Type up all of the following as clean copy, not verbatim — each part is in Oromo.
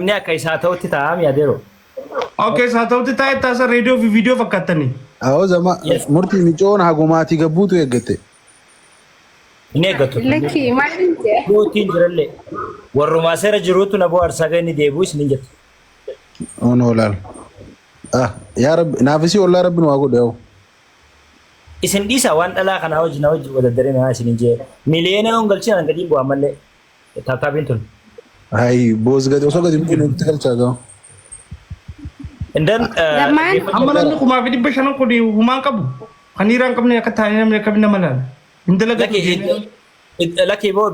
Namni akka isaa ta'utti taa'am yaadeero. Okay, saatawti taa'e taasa reediyoo fi viidiyoo fakkaatanii. Awoo zama murtii micoon hagumaatii gabbuutu eeggate. Inni eeggatu. Lakki maaliin jee? Mootiin jirallee. Warrumaa seera jiruutu na bohaarsaa gani deebi'u isin hin jettu. On olaal. Yaa Rabbi naafisii ollaa Rabbi nu haa godhe yaa'u. Isin dhiisaa waan dhalaa kanaa wajjin wadaddare naa isin hin jee. Miliyoona on galchinaan gadiin bu'aa mallee. Taataabiin tun. Hayi boos gadi osoo gadi mukkeen nutti galchaa gahu. Indan Amma namni kumaa fi dhibba shanan kun humaan qabu. Haniiraan qabne akka taa'anii namni akka binna malaan. Laki boo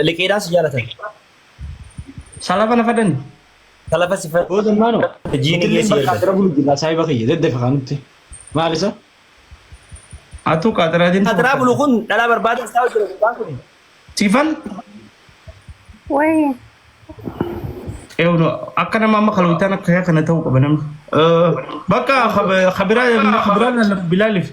liqiidhaan si jaalatan. Salafa na fadani. Salafa si fadani. Oo zammaano. Jiini geessi Bakka adira bulu jira saayiba kiyya deddeefa kanutti. Maal isa? Atuu qaadaraatiin. Qadaraa bulu kun dhalaa barbaadan taa'u jira gubbaan kun. Sifan? Wayii. Eewno akka nama amma kalootaan akka yaa kana ta'uu qaba namni. Bakka khabiraa Bilaaliif.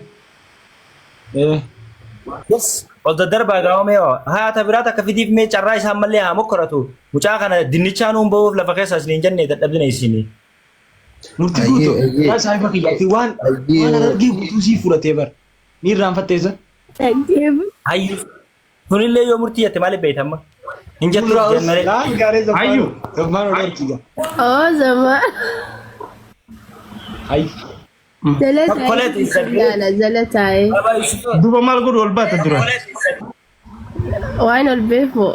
Yes. Ol daddarbaa gaawame yoo haata biraata akka fidiif mee carraa isaan mallee haa mokkoratu. Mucaa kana dinnichaan uun bahuuf lafa keessa isin hin jenne dadhabdina isinii. Murtii guutuu. Yaa saayiba kiyyaatti waan argee guutuu sii fudhatee bar. Ni irraanfatteessa? Hayyu. Kunillee yoo murtii jette maaliif beeytamma? Hin jettu jennaree. Hayyu. Zammaan ol argiga. Oo zaman. Hayyu. Jala taa'ee. Duuba maal godhu ol baata dura. Waan ol beefu.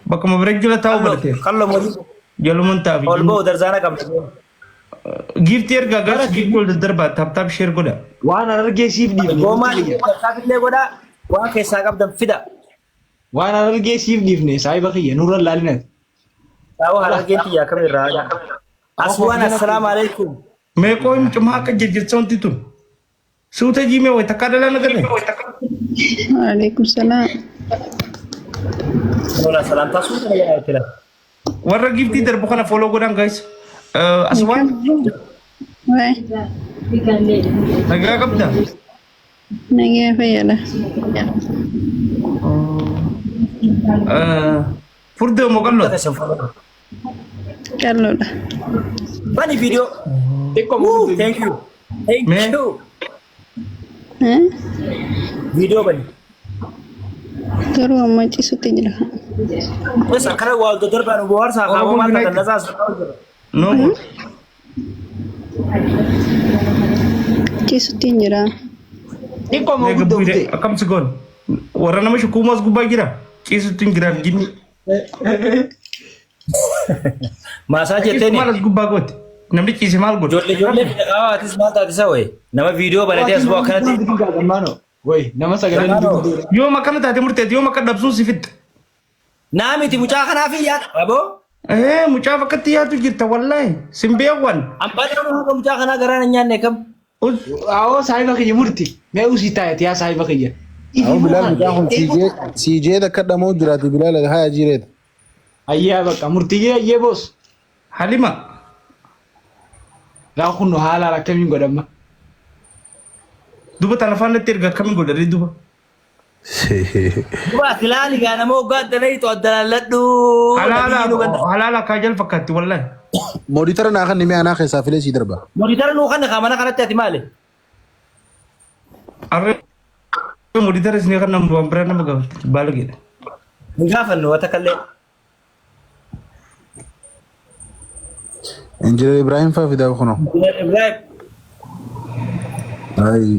Bakkuma bira jala taa'u baratee. Qallo mootii. Jalumaan taafi. Ol ba'u darzaana qabda. Giiftii ergaa garas giiftii ol daddarbaa taaptaap sheer godha. Waan argee siif dhiifne. Goomaa taafillee godhaa waan keessaa qabdan fida. Waan argee siif dhiifne saayiba kiyya nurra laalinati. Taa'u harargeen xiyyaa kamirraa. Aswaan assalaamu alaikum. Meeqoo hin cimaa akka jajjirsa wanti tun. Suuta jiimee wayi takka dhalaa nagale. Waalaikum salaam. Wala salaamtaa suuta na yaa ittila. Warra giiftii darbu kana follow godhan guys. Aswaan. Wayi. Nagaa qabda. Nagee fayyada. Furdee moo qalloo? Qalloodha. Bani video. Thank you. Thank you. Video bani. Garuu amma ciisutti jira. Bas akkana waa daddarbaan bohaarsaa qabu maal ta'an nasaas. No. Ciisutti jira. Xiqqoo moo guddoo fute? Akkam si goon? Warra nama shukuumas gubbaa jira. Ciisutti hin jiraaf jinni. Maasaa jetteeni. Maalas gubbaa goote. Namni ciise maal godhu? Ijoollee atis maal taatisa wayi. Nama viidiyoo banatee as bu'aa kanatti. Zammaano. Wayi nama sagalee dubbatu. Yooma akkana taate murteeti yooma akka dhabsuun si fitta. Naa miti mucaa kanaaf yaada. Aboo. Mucaa fakkatti yaatu jirta wallaahi. Simbeewwan. Abbaan nama hanga mucaa kanaa garaan hin nyaanne kam. Awoo saayiba kiyya murti. Mee usii taa'eeti yaa saayiba kiyya. Awoo Bilaal mucaa kun CJ akka dhamoo jiraate Bilaal haa jireeta. Ayyaa bakka murtii ayyee boos. Halima. Gaa kun haala akkamiin godhamma. Duba telefaan natti erga akkamiin godhanii duba. Duba filaali gaa nama hoggaa addanaa itti addanalladhu. Halaala kaajal fakkaatti wallaahi. Mooditara naa kan nimee anaa keessaa filee sii darba. Mooditara nuu kan mana kanatti ati maali? Arre mooditara isin kan nama bu'an bira nama gaafatti baala jedha. Hin gaafannu wata kallee. Injinar Ibrahim faa fidaa kuno. Ibrahim. Ayi.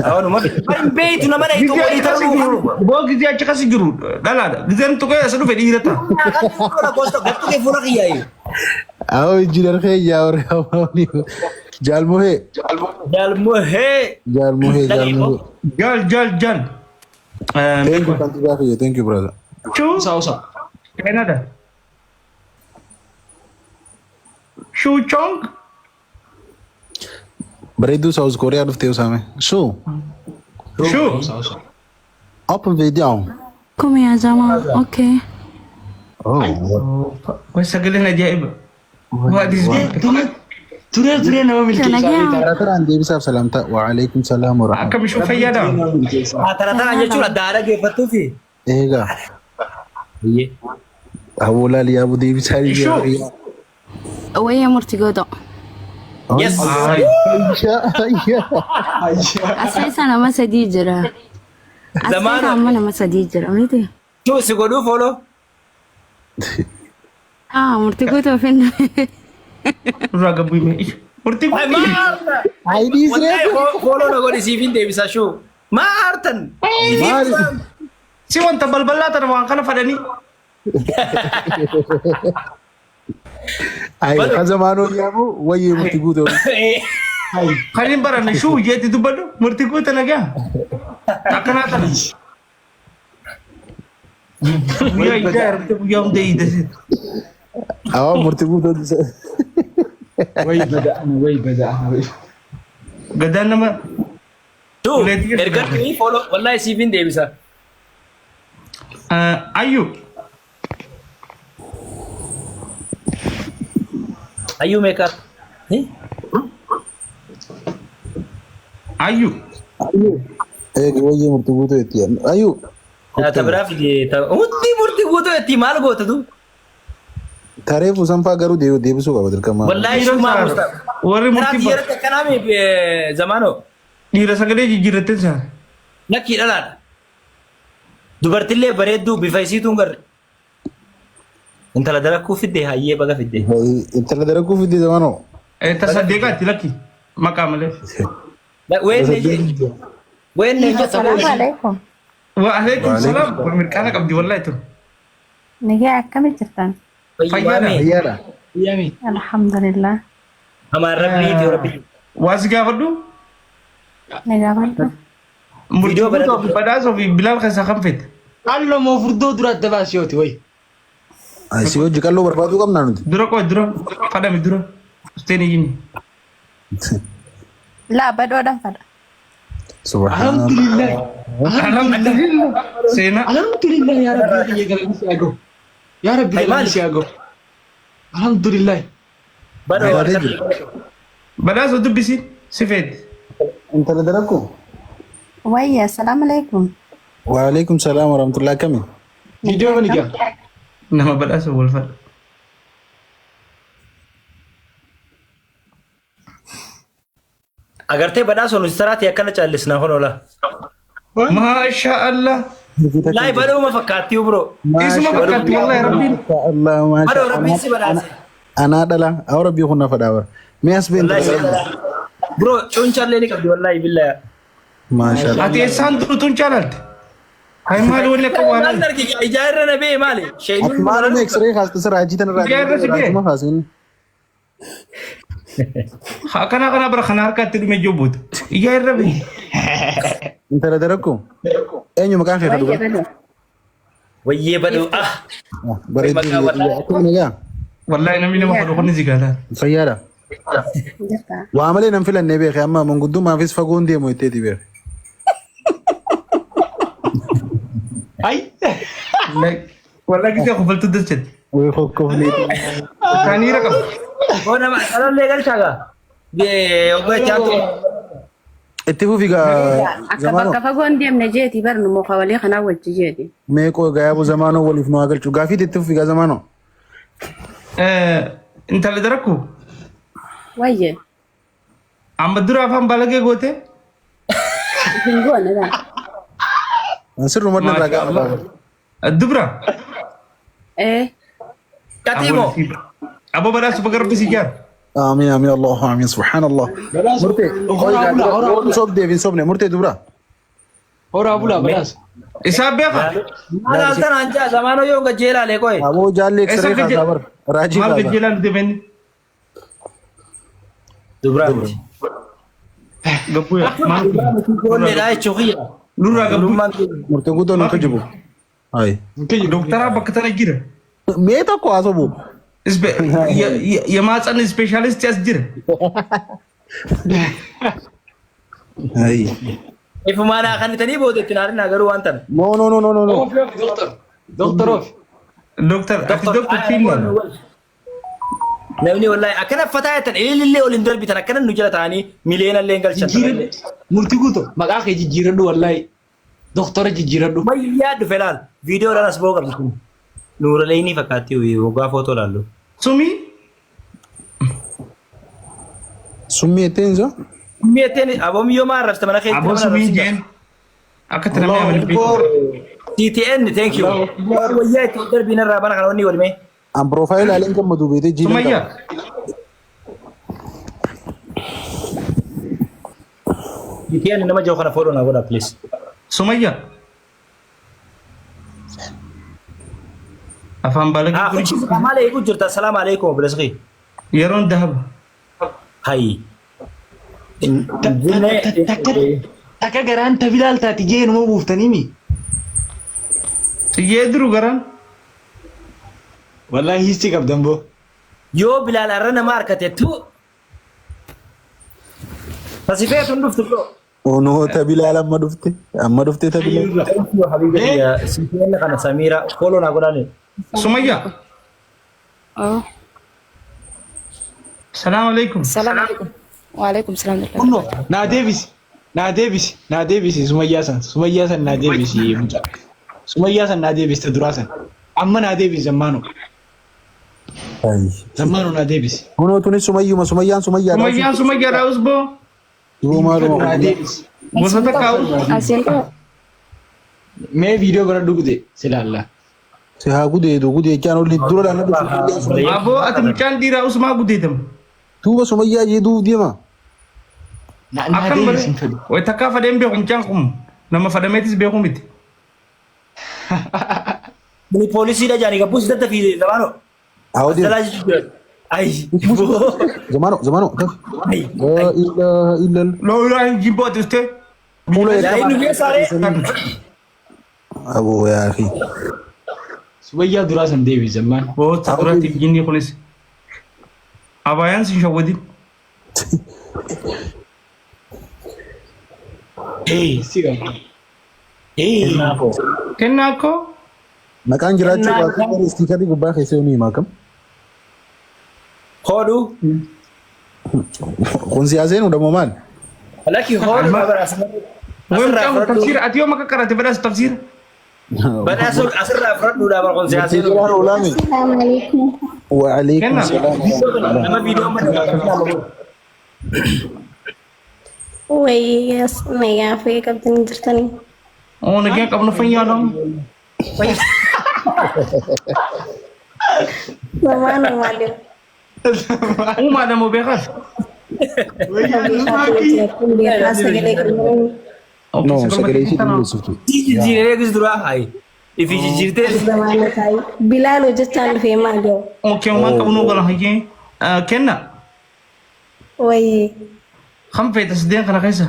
Awwan umar. Bain beetu nama na itu mooditara nuu. Boo gizee achi kasi jiru dhalaadha. Gizeen tokko isa dhufe dhiirata. Kana gosta gattu kee fuula kiyyaayi. Awoo injinar keeyyaa warri hawwaani. Jaalmuhee. Jalmuhee. Jaalmuhee. Jal. Thank you kantiibaa kiyya. Thank you brother. Chuu. Sausa. Canada. Shuu Chong. Bareedduu South Korea dhuftee usaame. Shuu. Shuu. Sausa. Open video. Come here, Zama. Okay. Oh. Wai sagaleen ajaa'iba. What is it? Turee nama milkeessaa. Tarataraan deebisaaf salaamta. Wa alaikum salaam wa rahmatullahi. Akkam ishuu fayyaadha. Tarataraan jechuun adda adda geeffattuufi. Eegaa. هقول لي يا ابو دي بتسالي شو؟ وهي مرتقطة Yes. أساسا أنا ما سديجرة زمان- أساسا أنا ما سديجرة ميتي شو سيقولوا فولو؟ مرتقطة فين Raga bui me. Murti Ay, Marta! Ay, dice. Wallahi, follow na ko ni Sivin Davis sa show. Martan! si wanta balbalata na mga kana fadani. Ay, kazamano ya ابو وي مرتقوتو Kanin bara na show jeti dubado. Murti ko talaga. Takana tan. Buya idar te buya umde idasit. اه مرتقوتو وي بدأنا وي Gadan naman. Show, Ulit yun. ergan ko ni follow. Wallahi, Sivin Davis sa. Ayu. Ayu makeup. Eh? Ayu. ايه وي مرتقوتو يتيان ايو Tabra fide. Utti murti guto etti mal gota tu. تعرف وسنفا غرو ديو ديبسو قبل كما Wallahi, show ma musta. Warri Kana murti biyar ta kana me zamano. Dira sagale jijjiratin sa. Nakki dalaadha. Dubartillee bareedduu bifa isiituun garre. Intala dalakkuu fidde hayyee baga fidde. انت اللي دركو في دي زمانو Tasaddeeqaatti lakki. Maqaa malee. Ween السلام عليكم Wa alaikum salam. Mirqaana qabdi wallahi tu. نجاة كم جرتان يلا يامي الحمد لله Amaan rabbiiti rabbi. Waasi gaafadhu. نجاة برضو Murtii guutuu fi badhaasoo fi bilaal keessaa kan fedhe. قال ما فردو درات دباسيوتي وي سي وجه قالوا بربادو كم نانو Dura koo dura. Fadhami dura. Usteen iyyiin. لا بدو دم فدا سبحان الحمد الله لله Alhamdulillah. Seenaa. الحمد لله يا ربي يا قلبي سياغو يا ربي Ay, قلبي Malik. سياغو الحمد لله Badoo Badhaasoo dubbisiin si fedhe. انت اللي دركو ويا السلام عليكم وعليكم السلام ورحمه الله كم فيديو من جا Nama badhaasoo wal fadha. agartee badhaasoo nuti saraati akkana caallisnaa honola. Maasha Allah. Laay badoo ma fakkaatti bro. Isuma fakkaatti wallahi rabbiin. الله ما Badoo شاء rabbiin si badhaase. انا دلا او ربي كنا فداور مياس بين Wallahi si badhaase. Bro cuuncallee ni qabdi wallahi billahi. ما شاء الله Ati eessaan turutuun jaalalti. Hai maali wanni akka Maal waan argi ijaarra na bee maali? Sheeyyiin ما له اكس راي خاص تصير عجيتنا ما خاصين Kana kana bara kana harkaatti dhume jobbuutu. Ijaa irra bee. انت اللي دركو اينو مكان خير ويا خدوا بدو wayyee badoo بريد يا Wallahi namni nama fadhu kunni zigaataa. سيارة جرتا وعملي ننفل النبي خي اما من قدوم ما فيش فقون دي مويتي بيه اي Wallahi kitee kofaltu dachate. ويخوكو لي Kaanii raqam. oo nama dhalollee galchaaga. Oggoo chaatu. اتفو في زمانو أكبر كفاقون ديم نجيتي برنو مخاولي خنا وجيتي ميكو غيابو زمانو ولي فنو اقل شو غافي اتفو في زمانو Intalli darakku. ويا Amma dura afaan balagee goote. بنقول لا سر مدن راغا Dubra. إيه Katiimo. Abo badhaasu baga rabbi si jaar. امين امين الله امين سبحان الله مرتي صوب ديفين صوبني مرتي دبرا هورا بولا بلاس Isaa beeka. Maal altan anjaa zamaanoo yoo gajeelaalee qoye. ابو جالي اكس راي Esa خاص راجي Maal خاص gajjeelaan deemeni. Dubraati. Gabbuya. Maal. Ijoolleedhaa jechuun kiyya. Nurraa gabbu. مرتي قدو نكجبو هاي Doktara bakka tana jira. ميتا كو اسبو Yamaatsan ispeeshaalistii as jira. هاي Ifumaanaa kan itanii boodetti naarinaa garuu waan tan. نو نو نو نو نو اوف دكتور دكتور اوف Doktar ati doktar fiillaan. Namni wallahi akkana fataa jettan ilillee ol hin darbitan akkana nu jala ta'anii miliyoonallee hin galchan. جيرد مرتي قوتو مقاخي جيرد والله دكتور جيرد Mayyaa dhufe laal. Viidiyoo dhaan as ba'uu qabdi kun. Nuuraleynii fakkaatti waggaa footoo laallu. Sumi? Summii etteen isa? Mi'eeteen aboomiyyoo maa arrabsite mana keessa. Aboo sumi jeen. Akka tana mee amalii beeku. TTN thank you. Wayyaa itti darbiin irraa bana kana wanni walmee. An profaayil haaleen gammadu beetee jiidha Sumayya. TTN nama jiru kana footoo naa godha please. Sumayya. Afaan balagi Ah, gurji. maal eeguu jirta? Assalaamu alaikum bilasqii. Yeroon dahaba. Hayi. Takka garaan tabilaal taati jee numa buuftaniimi. Xiyyee duru garaan. Wallahi histi qabdan boo. Yoo Bilaal har'a nama harkate tu. Tasifee tun dhuftu bro. Onoo tabilaal amma dhufte tabilaal. Thank you habiibi. CTN kana Samira fooloo naa godhaani. Sumayya. Oh. Salaam alaikum. Salam alaikum. Wa alaikum salam. Kunno naa deebisi Sumayyaa san naa deebisi mucaa. Sumayyaa san naa deebisi ta duraa san. Amma naa deebisi zammaanoo naa deebisi. Onoo tunis sumayyuma sumayyaan sumayyaa. Sumayyaa daawus boo. Yoo maaluma Naa deebisi. Gosa takka awus. Asin ko. Mee viidiyoo gara dhugde silaallaa. si haa gudeedu gudeechaan olli dura dhaan dhufu. Aboo ati mucaan dhiiraa usumaa gudeetamu. Tuuba sumayyaa jedhuuf deema. Akkan malee way takkaa fadheen beeku mucaan kun nama fadhameetis beeku miti. Ini poolisiidha jaanii gabbuu si daddafiise zamaano. Haa Jalaa jechuudha. Ayi. Zamaano. Illal. Loolaan hin jibbooti ustee. Fuula Yaa inni geessaare. Aboo yaa fi. Sumayyaa duraa san deebisi zammaan. Boota duratti jinni kunis. Abaayaan si shawwadin. Si qabda. Kennaa akkoo. Maqaan jiraachuu baatee istiikarii gubbaa keessa yoo ni himaa kam. Hoodhu. Kun siyaaseen udhamoo maal? Laki hoodhu babaraas. Mucaan tafsiira ati yoo maka qarate badhaas tafsiira. Badhaas asirraa fudhadhuudha bara kun siyaaseen. Assalamu alaikum. Waalaikum Kenna. salaam. Nama viidiyoo mana. Wayyaas nagaa fi qabdanii jirtanii. Oo nagaa qabnu fayyaadhaan. Zamaanu maaliif? Uumaa namoo beekaas. No, sagalee ishee dindeessiftu. Jijjiiree gis duraa hayi. Ifi jijjiirtee. Zamaanu taa'ee Bilaal hojjechaan dhufee maal jiru? Ookee uumaa qabnu gala hayyee. Kenna. Wayyee Kan feeta sideen kana keessa.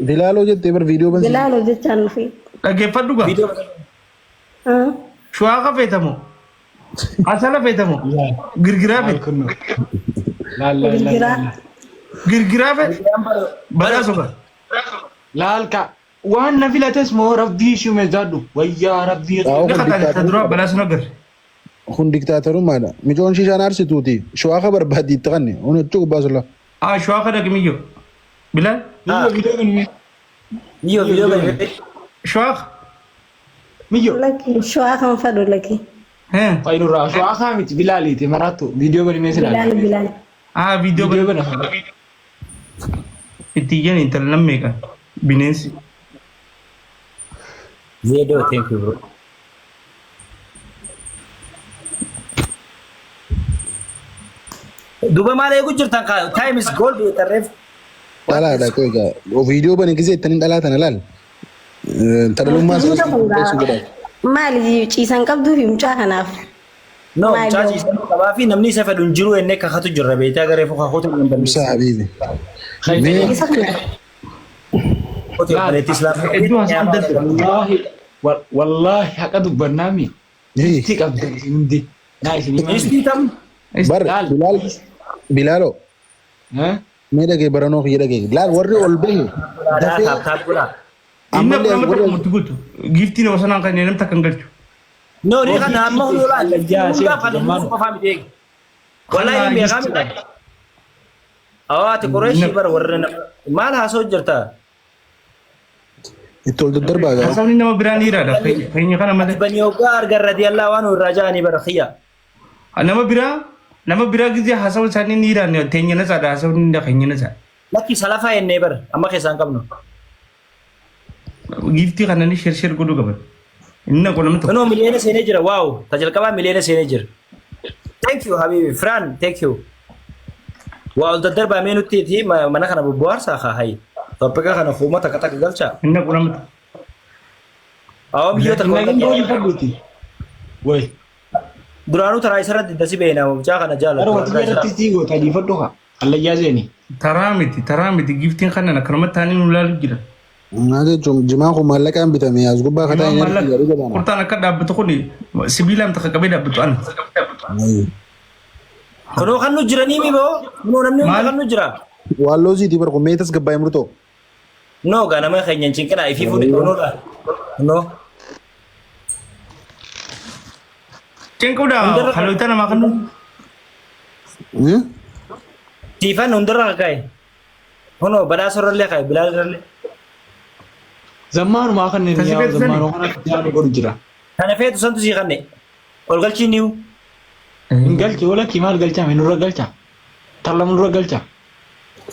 Bilaaloo jettee bar viidiyoo bansi. Bilaal hojjechaan dhufee. Dhaggeeffadhu gaa. Shuwaa ka feetamu. Asala feetamu. Girgiraa feet. Girgiraa feet. Badhaasoo gaa. Laalka waan na filates moo rabbii shume jaaddu wayyaa rabbii. Ta duraa badhaasoo agarre. Kun diktaatorummaadha. Micoon shishaan aarsituuti. Shuwaa ka barbaaddi itti qanne. Oni achuu gubbaa sulla. Shuwaa ka dhaqimiyyoo. Bilaal. Niyo viidiyoo gadi. Shuwaa ka. Miyyo. Laki shawaa kan fadhu laki. Qayyurraa shu'aa kaa miti bilaaliiti maraattu viidiyoo gadi mee Bilaal silaala. Bilaal. Viidiyoo Viidiyoo gadi. gadi. Itti iyyan intala lammeeqa. Bineensi. Zeedoo thank you bro. Duba maal eeguu jirtan kaa time is gold tarreef. Dhalaadha koo egaa. Viidiyoo bane gisee ittanii dhalaa tana laal. Tadhalummaa Maali ciisan qabduu fi mucaa kanaaf. No Maal chaachi yoo? isa qabaa fi namni isa fedhu hin jiru enne kakatu jirra beekaa garee fuka hotu hin Musa barbaachisa. Habibi. Isa kana. Hotu baleetti Iddoo haasaan dadda. Wallaahi haqa dubbannaami. Itti qabdan hundi. Naa isinii maali? Istii tam. Bar Bilaaloo. Mee dhagee baranoo kiyya dhagee. Laal warri ol bahe. Taap taap godhaa. Inni akka nama tokko murti guutu. Giiftii nama sanaan kan namni takka hin galchu. No ni kana amma hulaa hundaa kan nuuf qofaa miti eegi. Wallahi hin beekaa miti. Awaati Qureeshii bara warra maal haasoo jirta? Itti darbaa gaa. Haasawni nama biraa ni iraadha. Keenya kana malee. bani ogaa argan radiyallahu anhu rajaani barakhiya Nama biraa gisee haasawu isaanii ni iraadha. Teenya na saadha haasawni ni keenya na saadha. lakki salafa ennee bar amma keessaan qabnu Giftii kana ni share godhuu qaban. Inni na qolama tokko. kunoo miliyoona seenee jira waaw tajalqabaa miliyoona seenee jira thank you habibi fran thank you waa ol daddarbaa mee nutti ti mana kana bobboharsaa kaa hayi toppika kana fuuma takka takka galcha Inni na qolama tokko. awwa biyyoota Nagin booli fadhuuti. Way. duraanuu taraa isarratti dasi beena mucaa kana Gara wati jaalatu irratti tiigoo tadii fadhu haa. Allayyaa seeni. Taraa miti giftiin kana akkanumatti taanii nu ilaalu jira. Naa jechuun jimaan kun maallaqaan bitame as gubbaa kataa hin arginu garuu gabaana. Kurtaan akka dhaabbatu kun sibiilaan takka qabee dhaabbatu ana. kunoo kan nu jiranii miboo kunoo namni hundi kan nu jira Waalloo siitii bar kun meetas gabbaa'ee murtoo. no gaa nama keenya hin cinqinaa ifii fuudhi kunuudha kunoo Cengkuda kalau itu nama kan tiifan hundarra kakaa'e kunoo badhaasorrallee kaa'e bilaalirrallee Zammaanuma kan inni Kasi yaa'u beeksisani. zammaanuma kana yaa'u godhu jira. kana feetu santu sii kanne ol galchii niiwu Hin galche wala kii maal galchaa hin nurra galchaa. Talla nurra galchaa.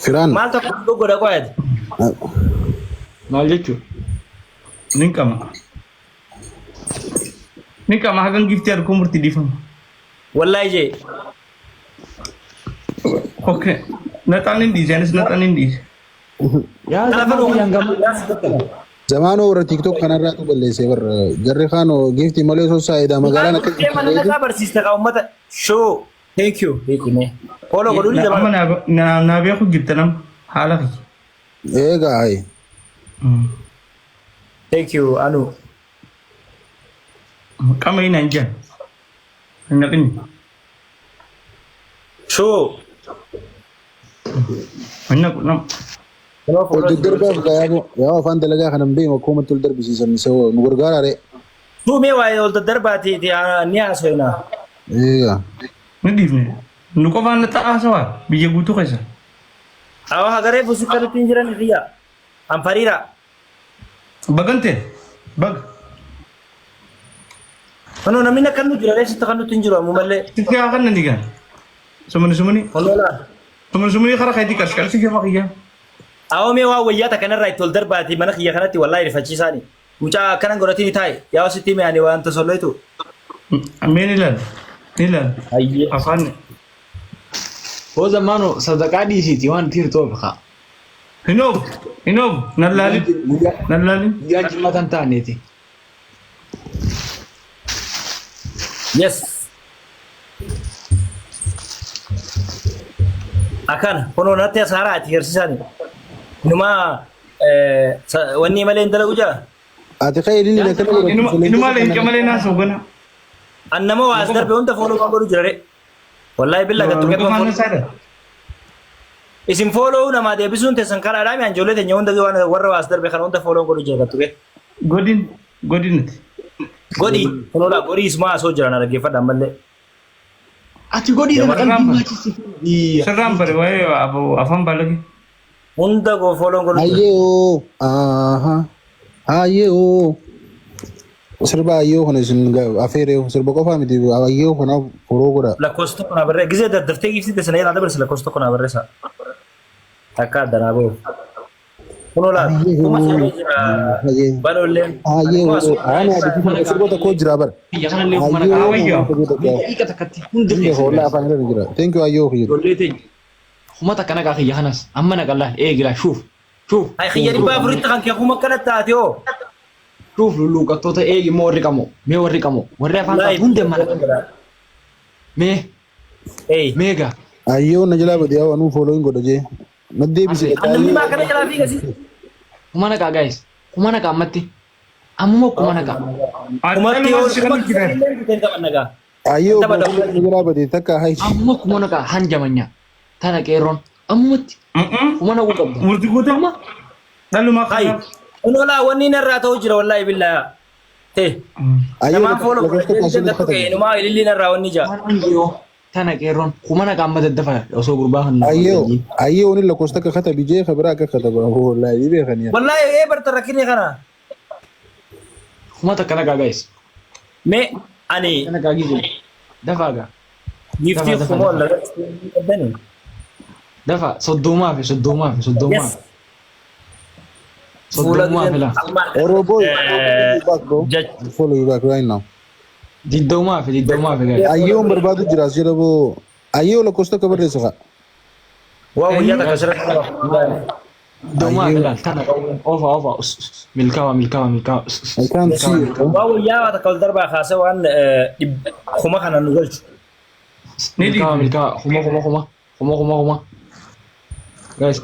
Firaan. maal tokko godha qo'aati Maal jechuudha. ni kama hagan gifti ada kumur di fam. wallaahi jee Oke, natanin di jenis natanin di. Yaa zammaanuma yang gamu. Zamaanoo warra TikTok kanarraatu balleessee bar jarri kaanoo giiftii malee sosaayidaa magaalaan akka mana nagaa barsiista kaa ummata shoo thank you beekine kooloo godhuu ni Amma jabaa na biya ku gifta nam halaki. eegaa hayi. thank you anu Kama ini anjan. Ingat ini. shoo Banyak nam. kunoo Ol fuuloo daddarbaaf gayaa yaa afaan dalagaa kanan beema koomatti ol darbisiisan isa nu gargaaraare. tuumee waa'ee ol daddarbaati ni haasoyna Eegaa. Ni di ni. Nu kau mana tak asal? Bija butuh kasa. awa hagaree fusikkanitti hin jiran irriya anfariira Bagante. Bag. kunoo namni akka nu jira reessitti kan nutti hin jiru ammoo mallee Kita akan nanti kan. Sumuni. kunoo laa Sumuni karena kayak dikas sekali sih sama kia. awwamee waa wayyaata kanarraa itti ol darbaati mana kiyya kanatti wallaahi rifachiisaani mucaa akkanan godhatiin taa'e yaa wasitti mi'aani waanta solloitu Ambil nilal. hayyee Afan. Hoo zammaanoo sadaqaa dhiisiiti waan tiirtoo baqa. Hinog. Nalali. Guyyaa jimmatan taaneeti. yes akkana kunoo natti asaaraa ati garsiisaani inumaa wanni malee hin dalagu jaa Ati ka'ee illee akkana godhatu. Ini malah ini malah nasu gana. annama waa as darbe hunda fooloo kan godhu jira re wallaahi billa gattu Kau qeebban mana sada? isin fooloo namaa deebisuun teessan karaadhaa mi'aan ijoollee teenya hunda waan warra waa as darbe kana hunda fooloo godhu jira gattu qee Godin nanti. godhi kunoodhaa godhii ismaa asoo jiran dhaggeeffadhaan mallee Ati godhii kana Jabarran qalbii apa? maachisi. Seram pada wae abu afan balagi. hunda fooloon godhu jira Hayyee oo. Aha. Hayyee oo. Sirba hayyoo kana isin afeeree sirba qofaa miti hayyoo kana foroo godha. lakkoofsa tokko naa barree gisee daddaftee giifsite sana yaada barreessa lakkoofsa tokko naa barreessa takka addanaa ba'u kunoo laa kuma siree jira balolleen Hayyee oo. Ana adiifi sirba tokko jira bar. Biyya kanallee mana Hayyee kaa. oo. Hayyoo. Hiika takkatti hundi Hinde hoolaa afaan irra jira. Thank you hayyoo kiyya. Ijoollee teenya. Humata kana kaa kiyya kanas amma naqallaa eegila shuuf. ay xiyya dhibbaa afuritti kan kee kuma akkana taate oo Shuuf lulluuqattoota eegi moo warri qamoo. Mee warri qamoo. Warri afaan qabu hundi mana. Mee Hey, meegaa. Hayyoo na jalaa badi yaa anuu foloo hin godha jee. Na deebisi. namni maa kana jalaa fiigasi? Kuma naqaa guys. Kuma naqaa ammatti. Ammoo kuma naqaa. Kumatti yoo kumatti illee biteen qaban nagaa. Hayyoo na jalaa badi takka hayi. Ammoo kuma naqaa hanjamanyaa. Tana qeerroon. Ammatti. Kuma naquu qabda. Murti kutama. Lalu Hai, makan. unolaa wanni narraa ta'uu jira wallaahi billaa. Te, Hayyoo namaan fooloo lakkoofsa kaasuu godhatee uffata. inumaa ililli narraa wanni jaa. Waan yoo tana qeerroon kuma naqaa amma daddafa osoo gurbaa kan. Hayyoo ni lakkoofsa takka kata bijee kabira akka kata bara hoolaa dhibee kan yaa. Wallaahi barta rakkinni kana. kuma takka nagaa guys. mee ani Kana nagaa gize. Dafaa gaa. giftii Dafa, kumoo dafa. laga Dafaa soddomaa fi soddomaa fi soddomaa. yes Soddomaa fi laa. Oroboy, back bro. Judge. Follow you back right now. Diddomaa fi guys. Ayyoo barbaadu jira jira boo. Ayyoo lakkoofsa kabarreessa kaa. waa wayyaa takka sirratti Diddomaa fi laa. Tana ofa. Milkaawaa. I can't see it. waa wayyaa takka ol darbaa kaasee waan kuma kana nu galchu Milkaawaa. Huma. Guys,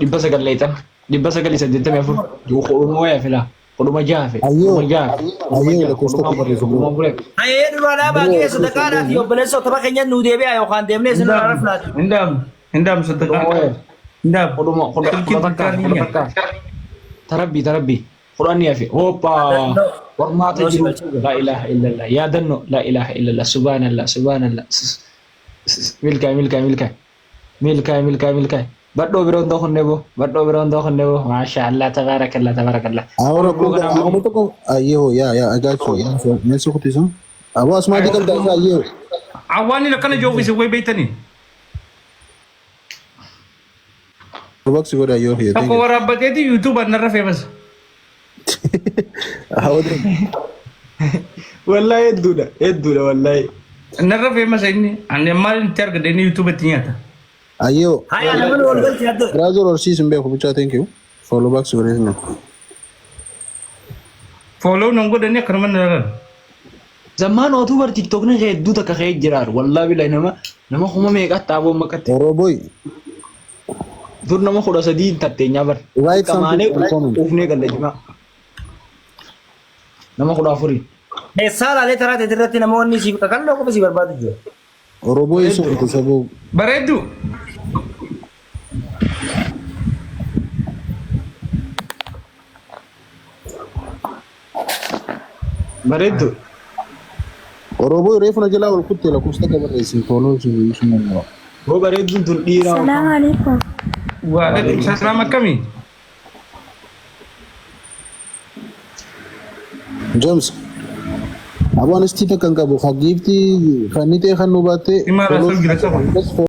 984. Qoduma wayaa fi laa. Qoduma jaha fi. Ayyoo lakkoofsa kabarreessa bro. ayee duraadhaa baaqee sadaqaadhaa fi obboleessa tapha keenya nuu deebi'a yookaan deemnee isin rafnaati Hindam sadaqaa. Hindam. Tarabbi. Qur'aanii fi hoppa. Warmaata jiru. La ilaha illallah. Yaadanno la ilaha illallah. Subhanallah. Milkaay. Badhoo biroon dookhonne bo. Masha Allah tabarakallah. Ahora como toco ayyoo ya I got you. Meesha kutisa. Abo asmaa dikal daasa ayyoo. Awani lakana joogise way beeytani. Box goda ayyoo here. Tokko waraabbateeti YouTube narra feemas. Ahora Wallahi hedduudha wallahi. Narra feemas inni. Ani maal itti argadde YouTube itti nyaata. ayyoo. haya namni wal galchi adda Brother or sis mbe kubicha thank you. Follow back goda isna. Follow nan godhani akkanuma narra. Zammaan otuu bar TikTok na hedduu takka ka'ee jiraar. Wallahi billahi nama kuma meeqa taaboo maqatte. Oroboy. Dur nama 13 tatteenyaa bar. Write Kamaanee something in comment. ufnee galla jimaa. Nama 14. saalaalee taraa ta'e irratti namoonni si kakalloo qofa si barbaadu jiru Oroboy sun kutisa boo. Bareeddu. Bareeddu. Oroboy reefu na jalaa wal kutte lakkoofsa kabarreessin follow sun. Boo bareedduun tun dhiiraa. Assalamu alaikum. Waalaikum salaam akkamii? James. Abo anestii takkan qabu. Hagifti kan ni ta'e kan nu baatte. Imaara sol gira sofa.